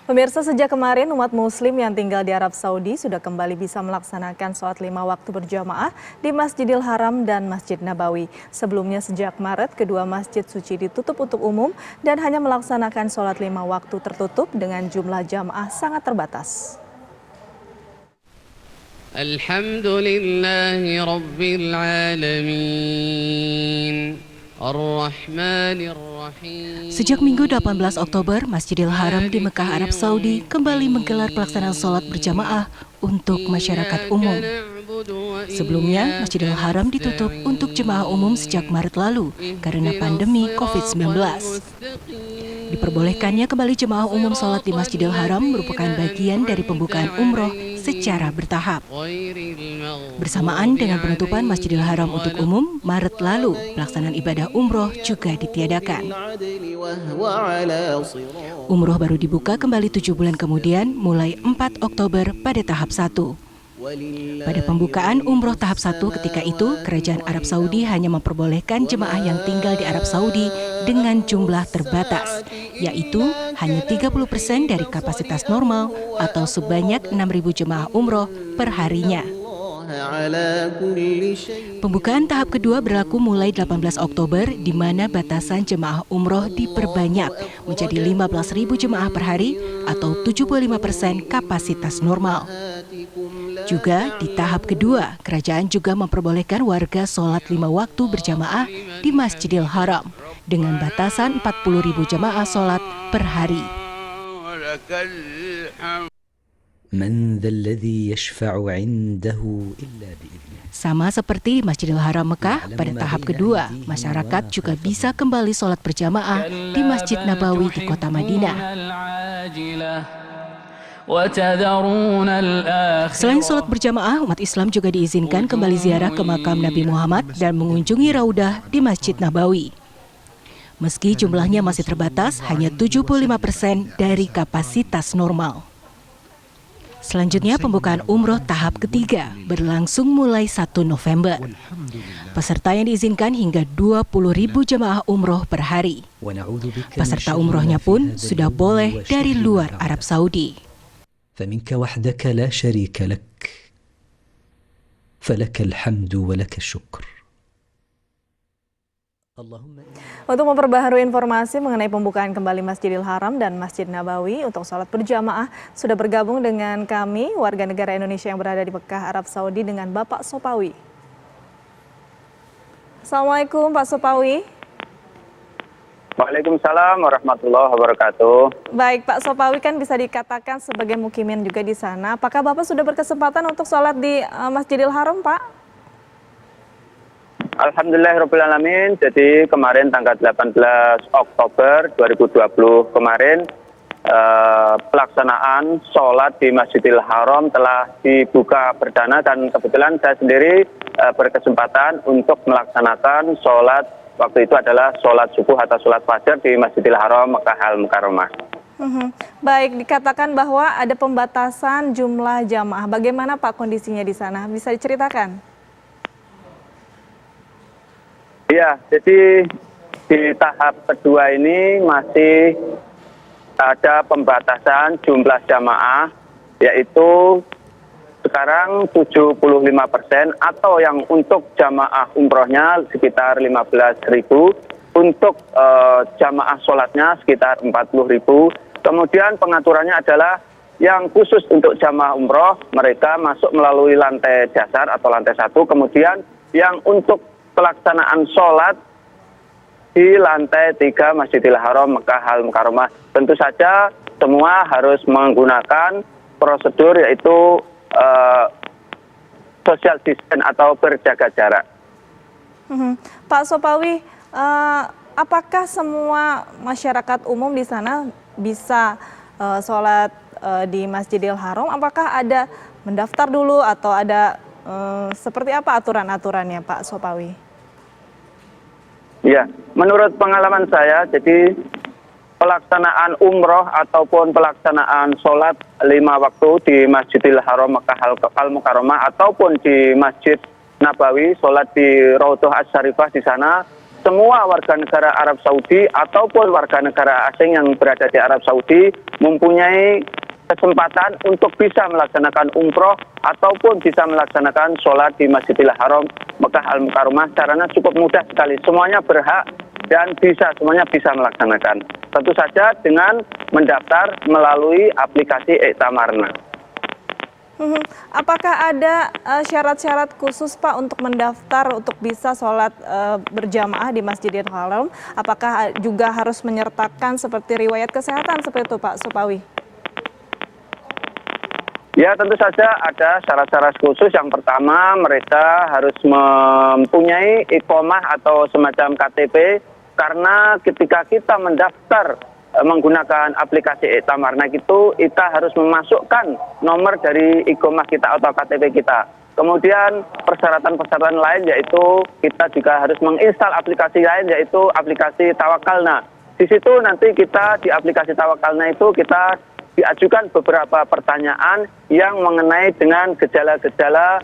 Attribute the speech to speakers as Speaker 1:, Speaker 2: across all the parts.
Speaker 1: Pemirsa, sejak kemarin umat muslim yang tinggal di Arab Saudi sudah kembali bisa melaksanakan sholat 5 waktu berjamaah di Masjidil Haram dan Masjid Nabawi. Sebelumnya sejak Maret, kedua masjid suci ditutup untuk umum dan hanya melaksanakan sholat 5 waktu tertutup dengan jumlah jamaah sangat terbatas.
Speaker 2: Alhamdulillahi Rabbil Alamin.
Speaker 3: Sejak Minggu 18 Oktober, Masjidil Haram di Mekah, Arab Saudi kembali menggelar pelaksanaan sholat berjamaah untuk masyarakat umum. Sebelumnya, Masjidil Haram ditutup untuk jemaah umum sejak Maret lalu karena pandemi COVID-19. Diperbolehkannya kembali jemaah umum sholat di Masjidil Haram merupakan bagian dari pembukaan umroh secara bertahap. Bersamaan dengan penutupan Masjidil Haram untuk umum, Maret lalu, pelaksanaan ibadah umroh juga ditiadakan. Umroh baru dibuka kembali 7 bulan kemudian, mulai 4 Oktober pada tahap 1. Pada pembukaan umroh tahap 1 ketika itu, Kerajaan Arab Saudi hanya memperbolehkan jemaah yang tinggal di Arab Saudi dengan jumlah terbatas, yaitu hanya 30% dari kapasitas normal atau sebanyak 6.000 jemaah umroh per harinya. Pembukaan tahap kedua berlaku mulai 18 Oktober, di mana batasan jemaah umroh diperbanyak menjadi 15.000 jemaah per hari atau 75% kapasitas normal. Juga di tahap kedua, kerajaan juga memperbolehkan warga sholat 5 waktu berjamaah di Masjidil Haram dengan batasan 40.000 jamaah sholat per hari. Sama seperti Masjidil Haram Mekah, pada tahap kedua, masyarakat juga bisa kembali sholat berjamaah di Masjid Nabawi di kota Madinah. Selain sholat berjamaah, umat Islam juga diizinkan kembali ziarah ke makam Nabi Muhammad dan mengunjungi Raudah di Masjid Nabawi. Meski jumlahnya masih terbatas, hanya 75% dari kapasitas normal. Selanjutnya, pembukaan umroh tahap ketiga berlangsung mulai 1 November. Peserta yang diizinkan hingga 20.000 jemaah umroh per hari. Peserta umrohnya pun sudah boleh dari luar Arab Saudi.
Speaker 4: فمنك وحدك لا شريك لك فلك الحمد ولك الشكر.
Speaker 1: Untuk memperbaharui informasi mengenai pembukaan kembali Masjidil Haram dan Masjid Nabawi untuk sholat berjamaah, sudah bergabung dengan kami warga negara Indonesia yang berada di Mekah, Arab Saudi dengan Bapak Sopawi. Assalamualaikum Pak Sopawi.
Speaker 5: Waalaikumsalam warahmatullahi wabarakatuh.
Speaker 1: Baik, Pak Sopawi kan bisa dikatakan sebagai mukimin juga di sana. Apakah Bapak sudah berkesempatan untuk sholat di Masjidil Haram, Pak?
Speaker 5: Alhamdulillahirrahmanirrahim. Jadi kemarin tanggal 18 Oktober 2020 kemarin pelaksanaan sholat di Masjidil Haram telah dibuka perdana dan kebetulan saya sendiri berkesempatan untuk melaksanakan sholat. Waktu itu adalah sholat subuh atau sholat fajar di Masjidil Haram Mekah Al-Mukarramah.
Speaker 1: Baik, dikatakan bahwa ada pembatasan jumlah jamaah. Bagaimana Pak kondisinya di sana? Bisa diceritakan?
Speaker 5: Iya, jadi di tahap kedua ini masih ada pembatasan jumlah jamaah, yaitu sekarang 75% atau yang untuk jamaah umrohnya sekitar 15.000, untuk jamaah sholatnya sekitar 40.000. Kemudian pengaturannya adalah yang khusus untuk jamaah umroh, mereka masuk melalui lantai dasar atau lantai 1. Kemudian yang untuk pelaksanaan sholat di lantai 3 Masjidil Haram Mekah Al-Mukarramah. Tentu saja semua harus menggunakan prosedur yaitu social distance atau berjaga jarak.
Speaker 1: Pak Sopawi, apakah semua masyarakat umum di sana bisa sholat di Masjidil Haram? Apakah ada mendaftar dulu atau ada seperti apa aturan-aturannya, Pak Sopawi?
Speaker 5: Ya, menurut pengalaman saya, jadi pelaksanaan umroh ataupun pelaksanaan sholat 5 waktu di Masjidil Haram Mekah Al-Mukarramah ataupun di Masjid Nabawi, sholat di Raudhah Asy-Syarifah di sana, semua warga negara Arab Saudi ataupun warga negara asing yang berada di Arab Saudi mempunyai kesempatan untuk bisa melaksanakan umroh ataupun bisa melaksanakan sholat di Masjidil Haram Mekah Al-Mukarramah. Caranya cukup mudah sekali, semuanya berhak dan semuanya bisa melaksanakan. Tentu saja dengan mendaftar melalui aplikasi Iktamarna.
Speaker 1: Apakah ada syarat-syarat khusus Pak untuk mendaftar untuk bisa sholat berjamaah di Masjidil Haram? Apakah juga harus menyertakan seperti riwayat kesehatan seperti itu Pak Sopawi?
Speaker 5: Ya, tentu saja ada syarat-syarat khusus. Yang pertama, mereka harus mempunyai iqomah atau semacam KTP, karena ketika kita mendaftar menggunakan aplikasi Iktamarna itu, kita harus memasukkan nomor dari iqomah kita atau KTP kita. Kemudian persyaratan-persyaratan lain yaitu kita juga harus menginstal aplikasi lain yaitu aplikasi Tawakalna. Di situ nanti kita di aplikasi Tawakalna itu kita diajukan beberapa pertanyaan yang mengenai dengan gejala-gejala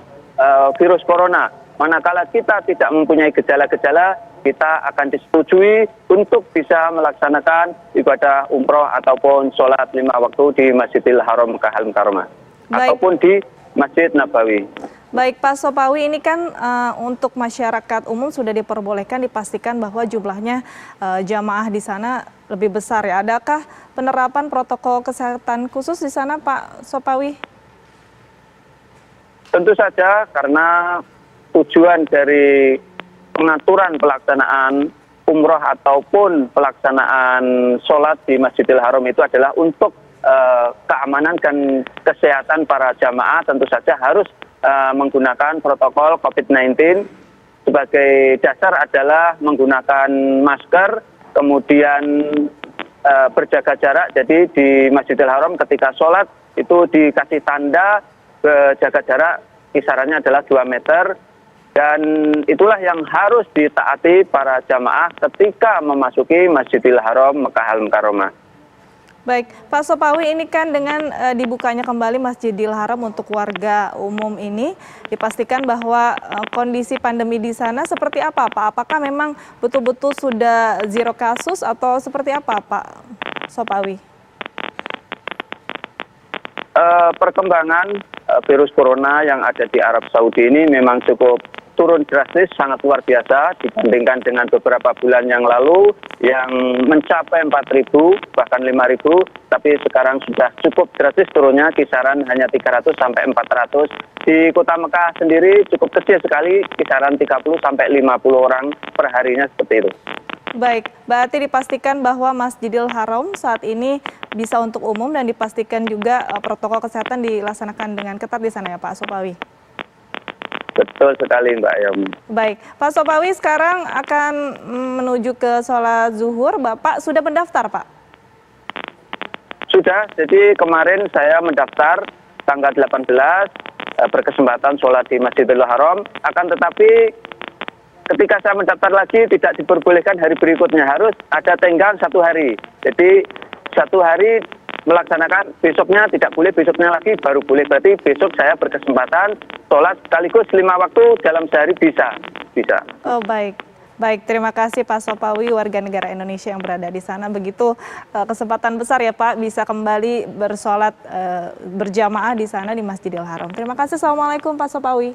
Speaker 5: virus corona. Manakala kita tidak mempunyai gejala-gejala, kita akan disetujui untuk bisa melaksanakan ibadah umroh ataupun sholat 5 waktu di Masjidil Haram Mekah Al-Mukarramah ataupun di Masjid Nabawi.
Speaker 1: Baik Pak Sopawi, ini kan untuk masyarakat umum sudah diperbolehkan, dipastikan bahwa jumlahnya jamaah di sana lebih besar ya. Adakah penerapan protokol kesehatan khusus di sana Pak Sopawi?
Speaker 5: Tentu saja, karena tujuan dari pengaturan pelaksanaan umroh ataupun pelaksanaan sholat di Masjidil Haram itu adalah untuk keamanan dan kesehatan para jamaah. Tentu saja harus menggunakan protokol COVID-19. Sebagai dasar adalah menggunakan masker, kemudian berjaga jarak. Jadi di Masjidil Haram ketika sholat itu dikasih tanda jaga jarak, kisarannya adalah 2 meter. Dan itulah yang harus ditaati para jamaah ketika memasuki Masjidil Haram Mekah Al-Mukarramah.
Speaker 1: Baik, Pak Sopawi, ini kan dengan dibukanya kembali Masjidil Haram untuk warga umum ini, dipastikan bahwa kondisi pandemi di sana seperti apa Pak? Apakah memang betul-betul sudah zero kasus atau seperti apa Pak Sopawi?
Speaker 5: Perkembangan virus corona yang ada di Arab Saudi ini memang cukup turun drastis, sangat luar biasa dibandingkan dengan beberapa bulan yang lalu yang mencapai 4.000 bahkan 5.000, tapi sekarang sudah cukup drastis turunnya, kisaran hanya 300 sampai 400. Di kota Mekah sendiri cukup kecil sekali, kisaran 30 sampai 50 orang per harinya seperti itu.
Speaker 1: Baik, berarti dipastikan bahwa Masjidil Haram saat ini bisa untuk umum dan dipastikan juga protokol kesehatan dilaksanakan dengan ketat di sana ya Pak Sopawi?
Speaker 5: Betul sekali Mbak Yomi.
Speaker 1: Baik, Pak Sopawi sekarang akan menuju ke sholat zuhur. Bapak sudah mendaftar Pak?
Speaker 5: Sudah, jadi kemarin saya mendaftar tanggal 18 berkesempatan sholat di Masjidil Haram. Akan tetapi ketika saya mendaftar lagi tidak diperbolehkan hari berikutnya, harus ada tenggang 1 hari. Jadi 1 hari melaksanakan, besoknya tidak boleh, besoknya lagi baru boleh. Berarti besok saya berkesempatan sholat sekaligus 5 waktu dalam sehari bisa.
Speaker 1: Oh baik, terima kasih Pak Sopawi, warga negara Indonesia yang berada di sana. Begitu kesempatan besar ya Pak bisa kembali bersolat berjamaah di sana di Masjidil Haram. Terima kasih, Assalamualaikum Pak Sopawi.